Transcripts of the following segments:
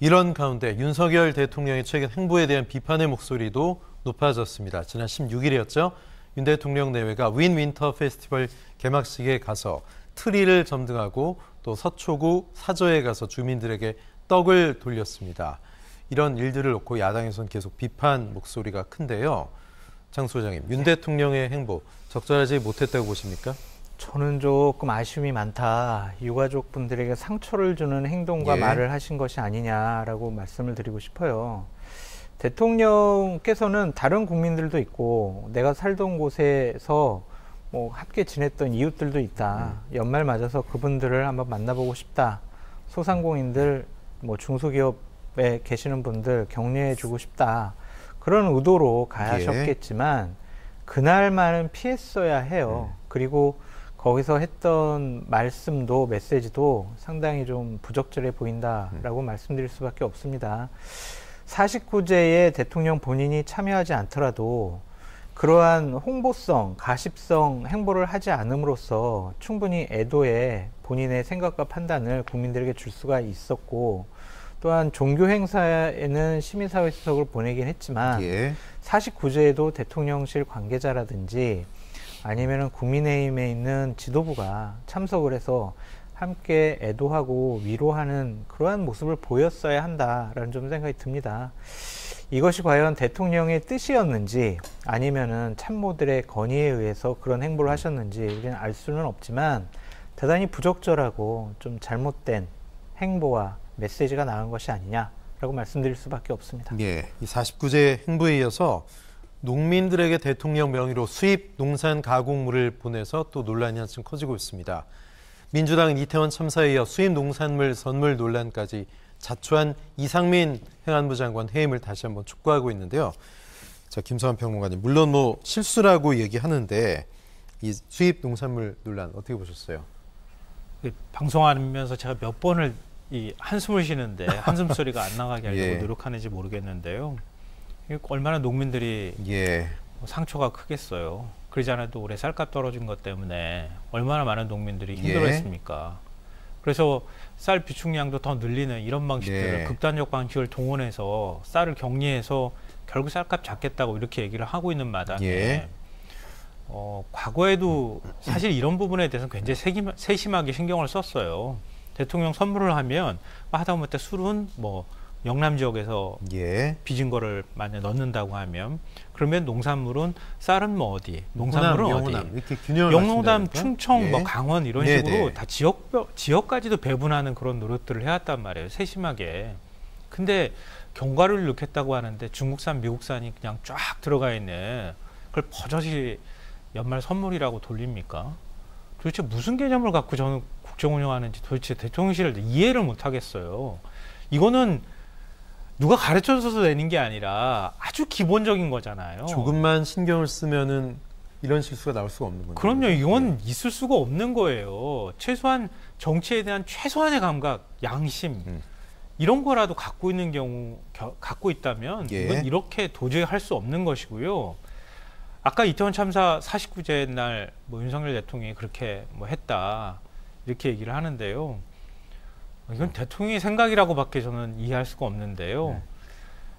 이런 가운데 윤석열 대통령의 최근 행보에 대한 비판의 목소리도 높아졌습니다. 지난 16일이었죠. 윤 대통령 내외가 윈윈터 페스티벌 개막식에 가서 트리를 점등하고 또 서초구 사저에 가서 주민들에게 떡을 돌렸습니다. 이런 일들을 놓고 야당에서는 계속 비판 목소리가 큰데요. 장 소장님, 윤 대통령의 행보 적절하지 못했다고 보십니까? 저는 조금 아쉬움이 많다. 유가족분들에게 상처를 주는 행동과 말을 하신 것이 아니냐라고 말씀을 드리고 싶어요. 대통령께서는 다른 국민들도 있고 내가 살던 곳에서 함께 지냈던 이웃들도 있다. 연말 맞아서 그분들을 한번 만나보고 싶다. 소상공인들, 중소기업에 계시는 분들 격려해주고 싶다. 그런 의도로 가셨겠지만 그날만은 피했어야 해요. 그리고 거기서 했던 말씀도 메시지도 상당히 좀 부적절해 보인다라고 말씀드릴 수밖에 없습니다. 49제에 대통령 본인이 참여하지 않더라도 그러한 홍보성, 가십성 행보를 하지 않음으로써 충분히 애도의 본인의 생각과 판단을 국민들에게 줄 수가 있었고, 또한 종교 행사에는 시민사회 수석을 보내긴 했지만 49제에도 대통령실 관계자라든지 아니면은 국민의힘에 있는 지도부가 참석을 해서 함께 애도하고 위로하는 그러한 모습을 보였어야 한다라는 좀 생각이 듭니다. 이것이 과연 대통령의 뜻이었는지 아니면은 참모들의 건의에 의해서 그런 행보를 하셨는지 우리는 알 수는 없지만 대단히 부적절하고 좀 잘못된 행보와 메시지가 나간 것이 아니냐라고 말씀드릴 수밖에 없습니다. 이 49제 행보에 이어서 농민들에게 대통령 명의로 수입 농산 가공물을 보내서 또 논란이 한층 커지고 있습니다. 민주당은 이태원 참사에 이어 수입 농산물 선물 논란까지 자초한 이상민 행안부 장관 해임을 다시 한번 촉구하고 있는데요. 자, 김서환 평론가님, 물론 실수라고 얘기하는데 이 수입 농산물 논란 어떻게 보셨어요? 방송하면서 제가 몇 번을 이 한숨을 쉬는데 한숨 소리가 안 나가게 하려고 노력하는지 모르겠는데요. 얼마나 농민들이 상처가 크겠어요. 그러지 않아도 올해 쌀값 떨어진 것 때문에 얼마나 많은 농민들이 힘들어했습니까? 그래서 쌀 비축량도 더 늘리는 이런 방식들을 극단적 방식을 동원해서 쌀을 격리해서 결국 쌀값 잡겠다고 이렇게 얘기를 하고 있는 마당에 과거에도 사실 이런 부분에 대해서는 굉장히 세심하게 신경을 썼어요. 대통령 선물을 하면 하다못해 술은 영남 지역에서 빚은 거를 만약 넣는다고 하면 그러면 농산물은 쌀은 어디, 농산물은 영호남, 어디, 영호남, 충청, 강원 이런 식으로 다 지역까지도 배분하는 그런 노력들을 해왔단 말이에요. 세심하게. 근데 견과류를 넣겠다고 하는데 중국산, 미국산이 그냥 쫙 들어가 있는 그걸 버젓이 연말 선물이라고 돌립니까? 도대체 무슨 개념을 갖고 저는 국정 운영하는지 도대체 대통령실을 이해를 못 하겠어요. 이거는 누가 가르쳐줘서 내는 게 아니라 아주 기본적인 거잖아요. 조금만 신경을 쓰면은 이런 실수가 나올 수가 없는 거죠. 그럼요. 이건 있을 수가 없는 거예요. 최소한 정치에 대한 최소한의 감각, 양심 이런 거라도 갖고 있다면 이건 이렇게 도저히 할 수 없는 것이고요. 아까 이태원 참사 49제 날 윤석열 대통령이 그렇게 했다 이렇게 얘기를 하는데요. 이건 대통령의 생각이라고밖에 저는 이해할 수가 없는데요.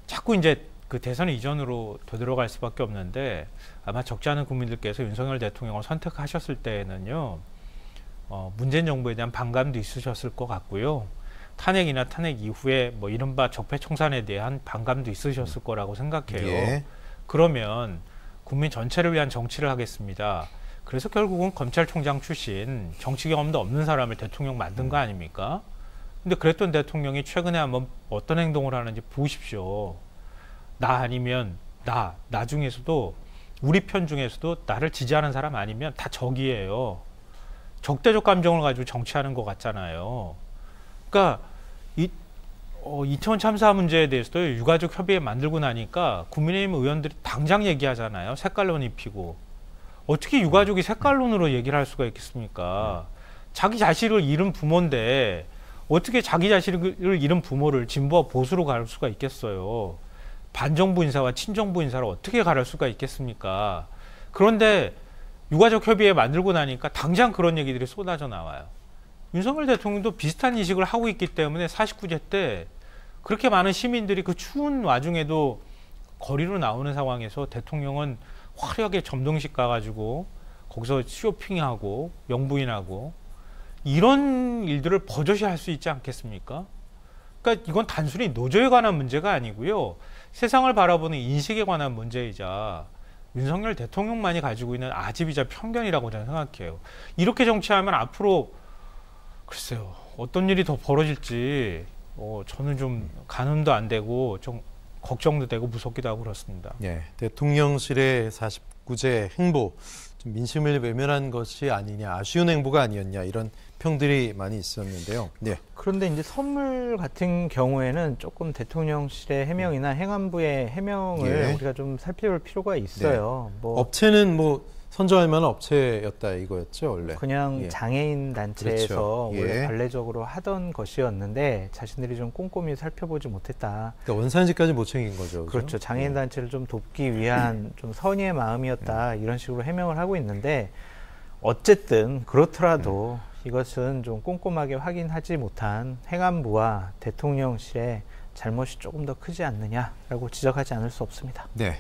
자꾸 이제 그 대선 이전으로 되돌아갈 수밖에 없는데 아마 적지 않은 국민들께서 윤석열 대통령을 선택하셨을 때에는요, 문재인 정부에 대한 반감도 있으셨을 것 같고요. 탄핵이나 탄핵 이후에 이른바 적폐청산에 대한 반감도 있으셨을 거라고 생각해요. 그러면 국민 전체를 위한 정치를 하겠습니다. 그래서 결국은 검찰총장 출신 정치 경험도 없는 사람을 대통령 만든 거 아닙니까? 근데 그랬던 대통령이 최근에 한번 어떤 행동을 하는지 보십시오. 나 아니면 나 중에서도 우리 편 중에서도 나를 지지하는 사람 아니면 다 적이에요. 적대적 감정을 가지고 정치하는 것 같잖아요. 그러니까 이태원 참사 문제에 대해서도 유가족 협의회 만들고 나니까 국민의힘 의원들이 당장 얘기하잖아요. 색깔론 입히고. 어떻게 유가족이 색깔론으로 얘기를 할 수가 있겠습니까? 자기 자식을 잃은 부모인데 어떻게 자기 자식을 잃은 부모를 진보와 보수로 가를 수가 있겠어요. 반정부 인사와 친정부 인사를 어떻게 가를 수가 있겠습니까? 그런데 유가족 협의회 만들고 나니까 당장 그런 얘기들이 쏟아져 나와요. 윤석열 대통령도 비슷한 인식을 하고 있기 때문에 49제 때 그렇게 많은 시민들이 그 추운 와중에도 거리로 나오는 상황에서 대통령은 화려하게 점동식 가가지고 거기서 쇼핑하고 명부인하고 이런 일들을 버젓이 할 수 있지 않겠습니까? 그러니까 이건 단순히 노조에 관한 문제가 아니고요. 세상을 바라보는 인식에 관한 문제이자 윤석열 대통령만이 가지고 있는 아집이자 편견이라고 저는 생각해요. 이렇게 정치하면 앞으로 글쎄요. 어떤 일이 더 벌어질지 저는 좀 가늠도 안 되고 좀 걱정도 되고 무섭기도 하고 그렇습니다. 예, 대통령실의 49제 행보 좀 민심을 외면한 것이 아니냐, 아쉬운 행보가 아니었냐 이런 평들이 많이 있었는데요. 네. 그런데 이제 선물 같은 경우에는 조금 대통령실의 해명이나 행안부의 해명을 예. 우리가 좀 살펴볼 필요가 있어요. 네. 뭐 업체는 뭐 선정할 만한 업체였다 이거였죠, 원래. 그냥 예. 장애인 단체에서 그렇죠. 예. 원래 관례적으로 하던 것이었는데 자신들이 좀 꼼꼼히 살펴보지 못했다. 그러니까 원산지까지 못 챙긴 거죠. 그렇죠. 장애인 예. 단체를 좀 돕기 위한 좀 선의의 마음이었다. 이런 식으로 해명을 하고 있는데 어쨌든 그렇더라도 이것은 좀 꼼꼼하게 확인하지 못한 행안부와 대통령실의 잘못이 조금 더 크지 않느냐라고 지적하지 않을 수 없습니다. 네.